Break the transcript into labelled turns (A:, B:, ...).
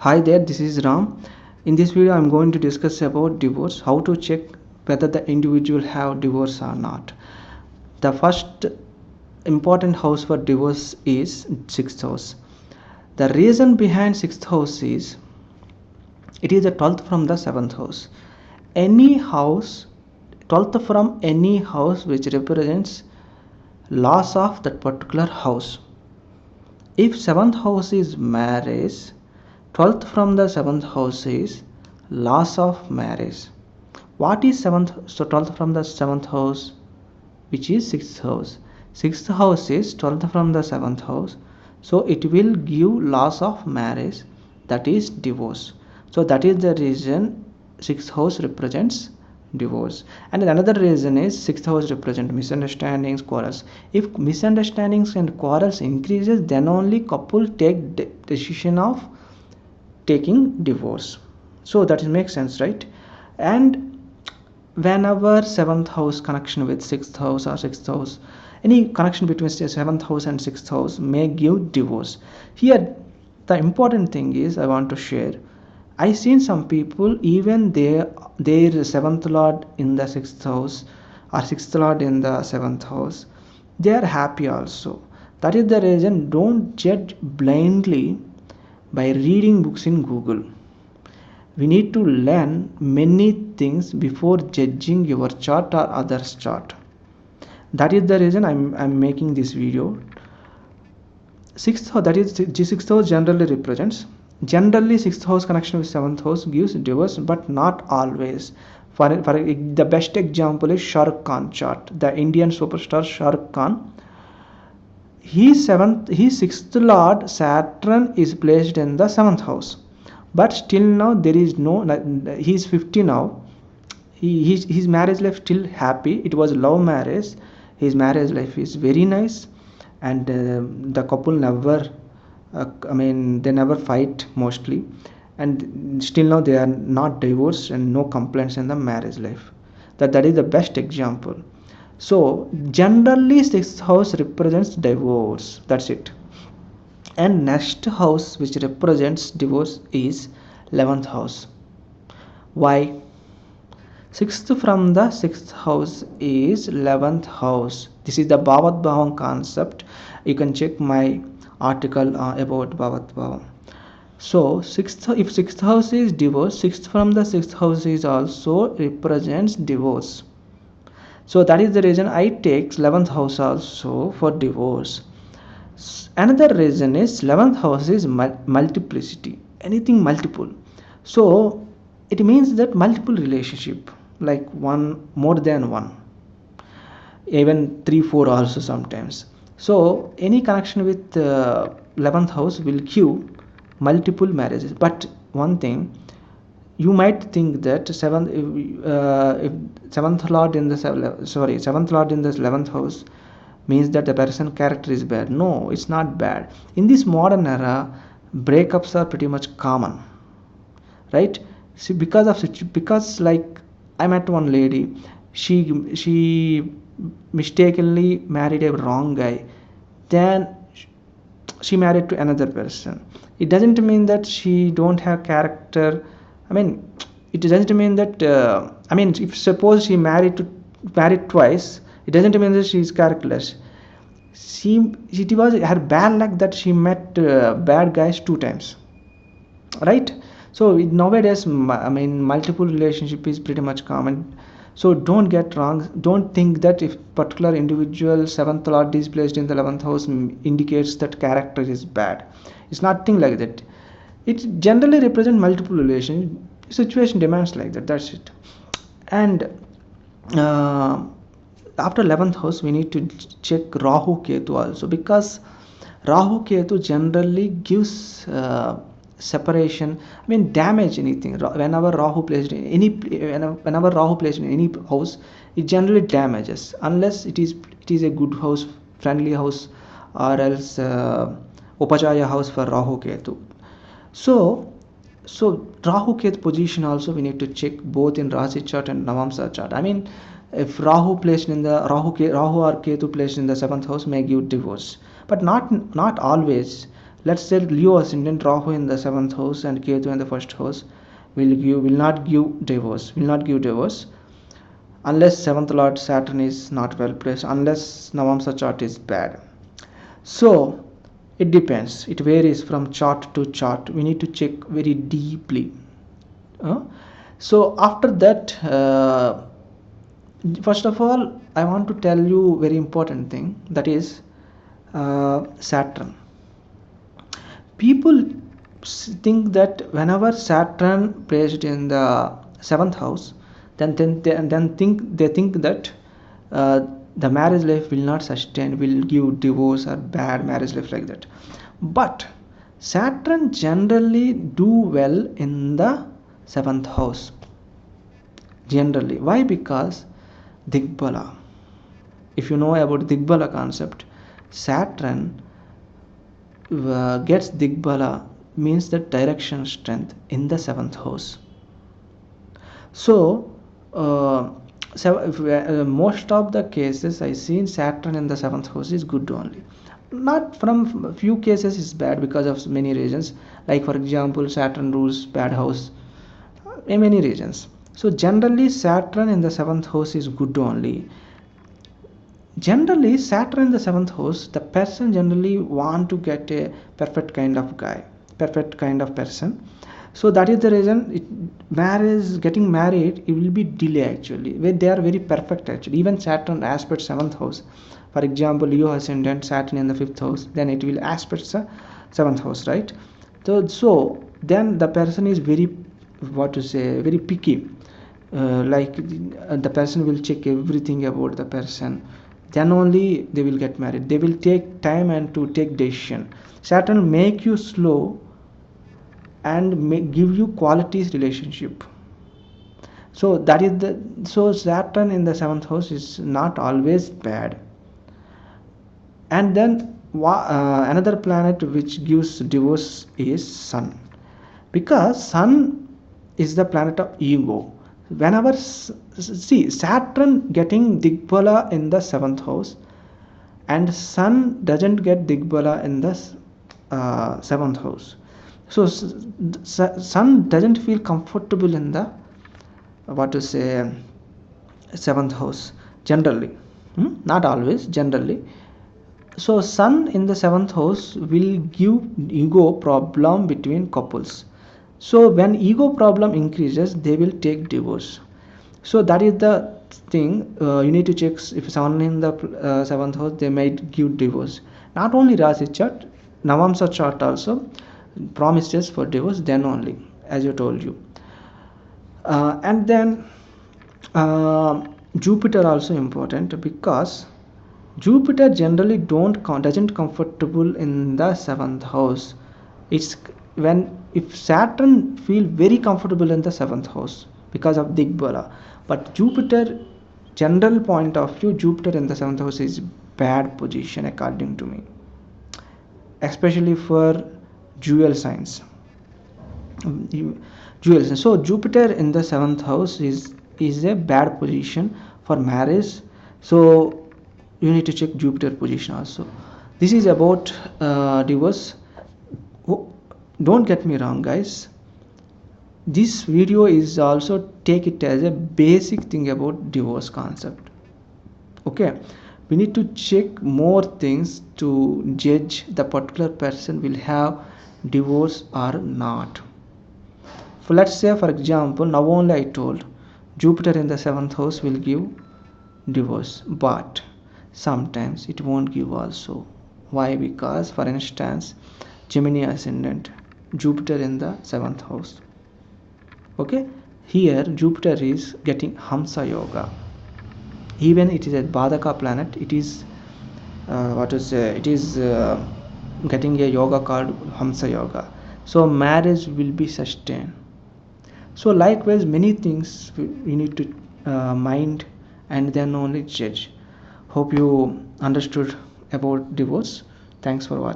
A: Hi there, this is Ram. In this video, I'm going to discuss about divorce, how to check whether the individual have divorce or not. The first important house for divorce is 6th house. The reason behind 6th house is it is the 12th from the 7th house. Any house, 12th from any house which represents loss of that particular house. If 7th house is marriage, 12th from the 7th house is loss of marriage. What is 7th? So 12th from the 7th house, which is 6th house. 6th house is 12th from the 7th house. So it will give loss of marriage, that is divorce. So that is the reason 6th house represents divorce. And another reason is 6th house represent misunderstandings, quarrels. If misunderstandings and quarrels increases, then only couple take decision of taking divorce. So that makes sense, right? And whenever 7th house connection with 6th house or 6th house, any connection between 7th house and 6th house may give divorce. Here the important thing is I want to share, I seen some people even their 7th lord in the 6th house or 6th lord in the 7th house, they are happy also. That is the reason, don't judge blindly by reading books in Google. We need to learn many things before judging your chart or others' chart. That is the reason I'm making this video. 6th house, that is 6th house generally represents. Generally 6th house connection with 7th house gives divorce, but not always. For the best example is Shah Rukh Khan chart, the Indian superstar Shah Rukh Khan. His 6th lord Saturn is placed in the 7th house, but still now there is no, he is 50 now, his marriage life still happy. It was love marriage. His marriage life is very nice, and the couple never they never fight mostly, and still now they are not divorced and no complaints in the marriage life. That is the best example. So generally 6th house represents divorce, that's it. And next house which represents divorce is 11th house. Why? 6th from the 6th house is 11th house. This is the Bhavat Bhavam concept. You can check my article about Bhavat Bhavam. So if 6th house is divorce, 6th from the 6th house is also represents divorce. So that is the reason I take 11th house also for divorce. Another reason is 11th house is multiplicity, anything multiple. So it means that multiple relationship, like one, more than one, even 3-4 also sometimes. So any connection with 11th house will give multiple marriages. But one thing, you might think that 7th lord in the 7th lord in the 11th house means that the person character is bad. No, it's not bad. In this modern era, breakups are pretty much common, right? See, because like I met one lady, she mistakenly married a wrong guy, then she married to another person. It doesn't mean that she don't have character. It doesn't mean that if suppose she married twice, it doesn't mean that she is characterless. It was her bad luck that she met bad guys 2 times, right? So nowadays, multiple relationship is pretty much common. So don't get wrong. Don't think that if particular individual 7th lord is placed in the 11th house indicates that character is bad. It's nothing like that. It generally represents multiple relations. Situation demands like that. That's it. And after 11th house, we need to check Rahu Ketu also, because Rahu Ketu generally gives separation, damage anything. Whenever Rahu placed in any house, it generally damages, unless it is a good house, friendly house, or else Upachaya house for Rahu Ketu. So Rahu Ketu position also we need to check both in Rasi chart and Navamsa chart. If Rahu placed in the Rahu or Ketu placed in the 7th house may give divorce, but not always. let's say Leo ascendant, Rahu in the 7th house and Ketu in the 1st house will not give divorce unless 7th lord Saturn is not well placed, unless Navamsa chart is bad. So it depends, it varies from chart to chart. We need to check very deeply. So after that, first of all I want to tell you very important thing, that is Saturn. People think that whenever Saturn placed in the 7th house, then they think that the marriage life will not sustain, will give divorce or bad marriage life like that. But Saturn generally do well in the 7th house generally. Why? Because Digbala. If you know about Digbala concept, Saturn gets Digbala, means the direction strength in the 7th house. So most of the cases I see Saturn in the 7th house is good only. Not from few cases is bad because of many reasons, like for example Saturn rules bad house in many regions. So generally Saturn in the 7th house is good only. Generally Saturn in the 7th house, the person generally want to get a perfect kind of guy, perfect kind of person. So that is the reason getting married, it will be delay actually, where they are very perfect actually. Even Saturn aspect 7th house, for example Leo ascendant Saturn in the 5th house, then it will aspect the 7th house, right? So then the person is very, very picky. The person will check everything about the person, then only they will get married. They will take time and to take decision. Saturn make you slow and give you qualities relationship. So that is so Saturn in the 7th house is not always bad. And then another planet which gives divorce is Sun, because Sun is the planet of ego. Whenever see Saturn getting Digbala in the 7th house and Sun doesn't get Digbala in the 7th house, so Sun doesn't feel comfortable in the 7th house generally, not always, generally. So Sun in the 7th house will give ego problem between couples. So when ego problem increases, they will take divorce. So that is the thing. You need to check if Sun in the 7th house, they might give divorce. Not only Rasi chart, Navamsa chart also promises for divorce, then only, as I told you. And then Jupiter also important, because Jupiter generally doesn't comfortable in the 7th house. It's if Saturn feel very comfortable in the 7th house because of Digbala, but Jupiter, general point of view, Jupiter in the 7th house is bad position according to me, especially for jewel signs. So Jupiter in the 7th house is a bad position for marriage. So you need to check Jupiter position also. This is about divorce. Don't get me wrong guys, this video is also take it as a basic thing about divorce concept. Okay, we need to check more things to judge the particular person will have divorce or not. Let's say for example, now only I told Jupiter in the 7th house will give divorce, but sometimes it won't give also. Why? Because for instance Gemini ascendant, Jupiter in the 7th house. Okay, here Jupiter is getting Hamsa yoga. Even it is a Badaka planet, it is getting a yoga called Hamsa yoga. So marriage will be sustained. So likewise many things we need to mind and then only judge. Hope you understood about divorce. Thanks for watching.